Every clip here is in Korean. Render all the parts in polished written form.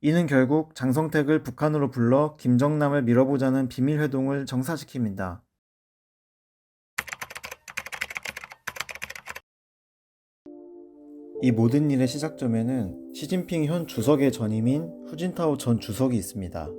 이는 결국 장성택을 북한으로 불러 김정남을 밀어보자는 비밀회동을 정사시킵니다. 이 모든 일의 시작점에는 시진핑 현 주석의 전임인 후진타오 전 주석이 있습니다.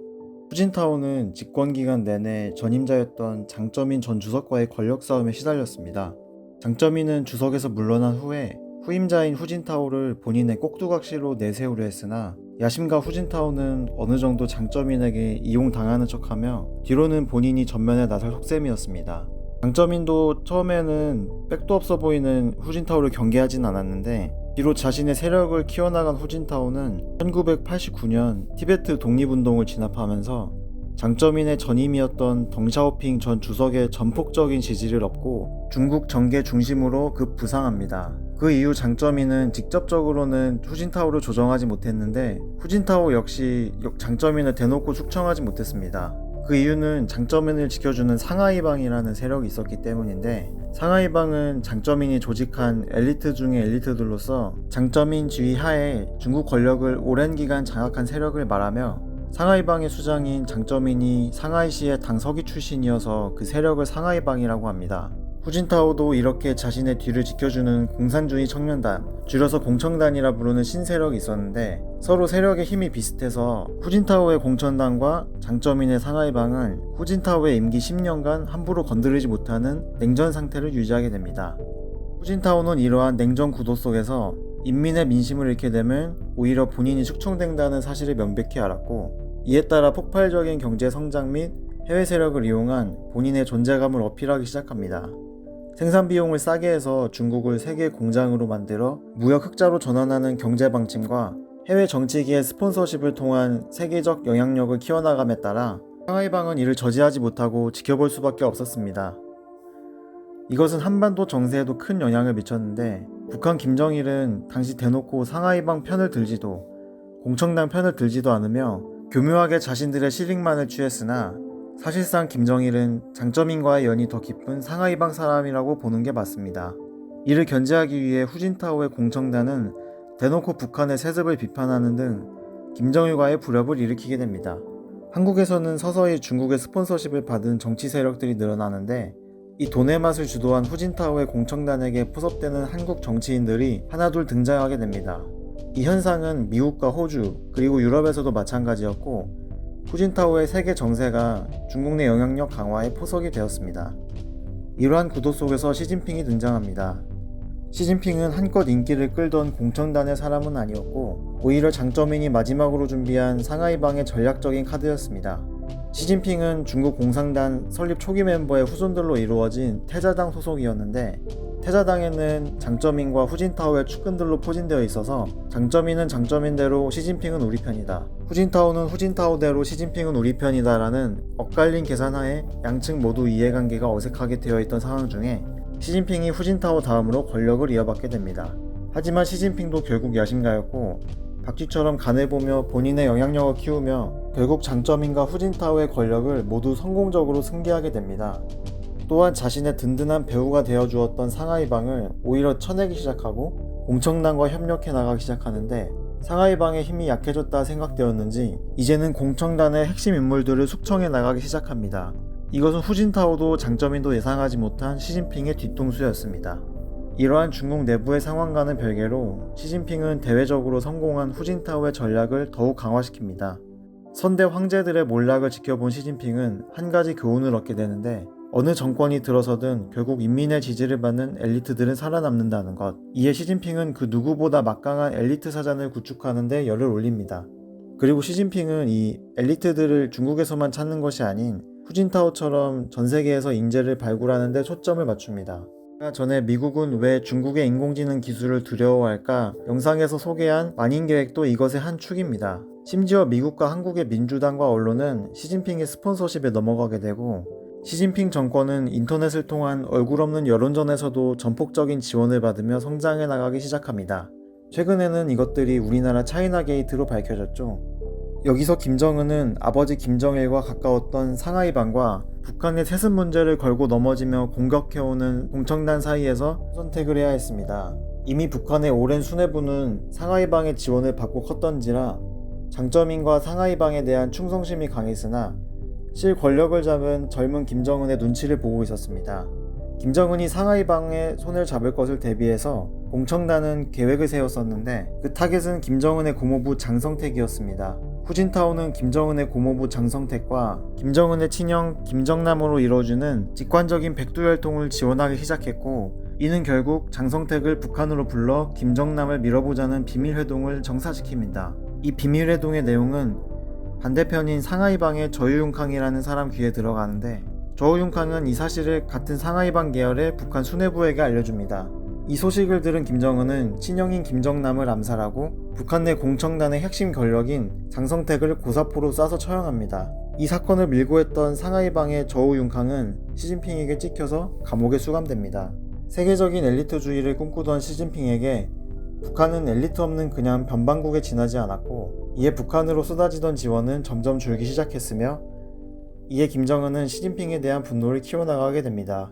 후진타오는 집권기간 내내 전임자였던 장쩌민 전 주석과의 권력 싸움에 시달렸습니다. 장쩌민은 주석에서 물러난 후에 후임자인 후진타오를 본인의 꼭두각시로 내세우려 했으나 야심가 후진타오는 어느 정도 장쩌민에게 이용당하는 척하며 뒤로는 본인이 전면에 나설 속셈이었습니다. 장쩌민도 처음에는 백도 없어 보이는 후진타오를 경계하진 않았는데 뒤로 자신의 세력을 키워나간 후진타오는 1989년 티베트 독립운동을 진압하면서 장쩌민의 전임이었던 덩샤오핑 전 주석의 전폭적인 지지를 얻고 중국 정계 중심으로 급부상합니다. 그 이후 장쩌민은 직접적으로는 후진타오를 조정하지 못했는데 후진타오 역시 장쩌민을 대놓고 숙청하지 못했습니다. 그 이유는 장쩌민을 지켜주는 상하이방이라는 세력이 있었기 때문인데, 상하이방은 장쩌민이 조직한 엘리트 중의 엘리트들로서 장쩌민 지휘 하에 중국 권력을 오랜 기간 장악한 세력을 말하며, 상하이방의 수장인 장쩌민이 상하이시의 당 서기 출신이어서 그 세력을 상하이방이라고 합니다. 후진타오도 이렇게 자신의 뒤를 지켜주는 공산주의 청년단, 줄여서 공청단이라 부르는 신세력이 있었는데 서로 세력의 힘이 비슷해서 후진타오의 공천단과 장쩌민의 상하이방은 후진타오의 임기 10년간 함부로 건드리지 못하는 냉전 상태를 유지하게 됩니다. 후진타오는 이러한 냉전 구도 속에서 인민의 민심을 잃게 되면 오히려 본인이 숙청된다는 사실을 명백히 알았고, 이에 따라 폭발적인 경제 성장 및 해외 세력을 이용한 본인의 존재감을 어필하기 시작합니다. 생산 비용을 싸게 해서 중국을 세계 공장으로 만들어 무역 흑자로 전환하는 경제 방침과 해외 정치기의 스폰서십을 통한 세계적 영향력을 키워나감에 따라 상하이방은 이를 저지하지 못하고 지켜볼 수밖에 없었습니다. 이것은 한반도 정세에도 큰 영향을 미쳤는데, 북한 김정일은 당시 대놓고 상하이방 편을 들지도 공청당 편을 들지도 않으며 교묘하게 자신들의 실익만을 취했으나, 사실상 김정일은 장쩌민과의 연이 더 깊은 상하이방 사람이라고 보는 게 맞습니다. 이를 견제하기 위해 후진타오의 공청단은 대놓고 북한의 세습을 비판하는 등 김정일과의 불협을 일으키게 됩니다. 한국에서는 서서히 중국의 스폰서십을 받은 정치 세력들이 늘어나는데, 이 돈의 맛을 주도한 후진타오의 공청단에게 포섭되는 한국 정치인들이 하나둘 등장하게 됩니다. 이 현상은 미국과 호주 그리고 유럽에서도 마찬가지였고, 후진타오의 세계 정세가 중국 내 영향력 강화에 포석이 되었습니다. 이러한 구도 속에서 시진핑이 등장합니다. 시진핑은 한껏 인기를 끌던 공청단의 사람은 아니었고, 오히려 장쩌민이 마지막으로 준비한 상하이방의 전략적인 카드였습니다. 시진핑은 중국 공산당 설립 초기 멤버의 후손들로 이루어진 태자당 소속이었는데, 태자당에는 장쩌민과 후진타오의 측근들로 포진되어 있어서 장쩌민은 장쩌민대로 시진핑은 우리 편이다, 후진타오는 후진타오대로 시진핑은 우리 편이다 라는 엇갈린 계산하에 양측 모두 이해관계가 어색하게 되어 있던 상황 중에 시진핑이 후진타오 다음으로 권력을 이어받게 됩니다. 하지만 시진핑도 결국 야심가였고, 박쥐처럼 간을 보며 본인의 영향력을 키우며 결국 장쩌민과 후진타오의 권력을 모두 성공적으로 승계하게 됩니다. 또한 자신의 든든한 배후가 되어주었던 상하이방을 오히려 쳐내기 시작하고 공청당과 협력해 나가기 시작하는데, 상하이방의 힘이 약해졌다 생각되었는지 이제는 공청단의 핵심 인물들을 숙청해 나가기 시작합니다. 이것은 후진타오도 장쩌민도 예상하지 못한 시진핑의 뒤통수였습니다. 이러한 중국 내부의 상황과는 별개로 시진핑은 대외적으로 성공한 후진타오의 전략을 더욱 강화시킵니다. 선대 황제들의 몰락을 지켜본 시진핑은 한 가지 교훈을 얻게 되는데, 어느 정권이 들어서든 결국 인민의 지지를 받는 엘리트들은 살아남는다는 것. 이에 시진핑은 그 누구보다 막강한 엘리트 사단을 구축하는 데 열을 올립니다. 그리고 시진핑은 이 엘리트들을 중국에서만 찾는 것이 아닌 후진타오처럼 전 세계에서 인재를 발굴하는 데 초점을 맞춥니다. 전에 미국은 왜 중국의 인공지능 기술을 두려워할까 영상에서 소개한 만인계획도 이것의 한 축입니다. 심지어 미국과 한국의 민주당과 언론은 시진핑의 스폰서십에 넘어가게 되고, 시진핑 정권은 인터넷을 통한 얼굴 없는 여론전에서도 전폭적인 지원을 받으며 성장해 나가기 시작합니다. 최근에는 이것들이 우리나라 차이나 게이트로 밝혀졌죠. 여기서 김정은은 아버지 김정일과 가까웠던 상하이방과 북한의 세습 문제를 걸고 넘어지며 공격해오는 공청단 사이에서 선택을 해야 했습니다. 이미 북한의 오랜 수뇌부는 상하이방의 지원을 받고 컸던지라 장쩌민과 상하이방에 대한 충성심이 강했으나 실 권력을 잡은 젊은 김정은의 눈치를 보고 있었습니다. 김정은이 상하이방의 손을 잡을 것을 대비해서 공청단은 계획을 세웠었는데 그 타겟은 김정은의 고모부 장성택이었습니다. 후진타오는 김정은의 고모부 장성택과 김정은의 친형 김정남으로 이루어지는 직관적인 백두혈통을 지원하기 시작했고, 이는 결국 장성택을 북한으로 불러 김정남을 밀어보자는 비밀회동을 정사시킵니다. 이 비밀회동의 내용은 반대편인 상하이방의 저우융캉이라는 사람 귀에 들어가는데, 저우융캉은 이 사실을 같은 상하이방 계열의 북한 수뇌부에게 알려줍니다. 이 소식을 들은 김정은은 친형인 김정남을 암살하고 북한 내 공청단의 핵심 권력인 장성택을 고사포로 쏴서 처형합니다. 이 사건을 밀고 했던 상하이방의 저우융캉은 시진핑에게 찍혀서 감옥에 수감됩니다. 세계적인 엘리트주의를 꿈꾸던 시진핑에게 북한은 엘리트 없는 그냥 변방국에 지나지 않았고, 이에 북한으로 쏟아지던 지원은 점점 줄기 시작했으며, 이에 김정은은 시진핑에 대한 분노를 키워나가게 됩니다.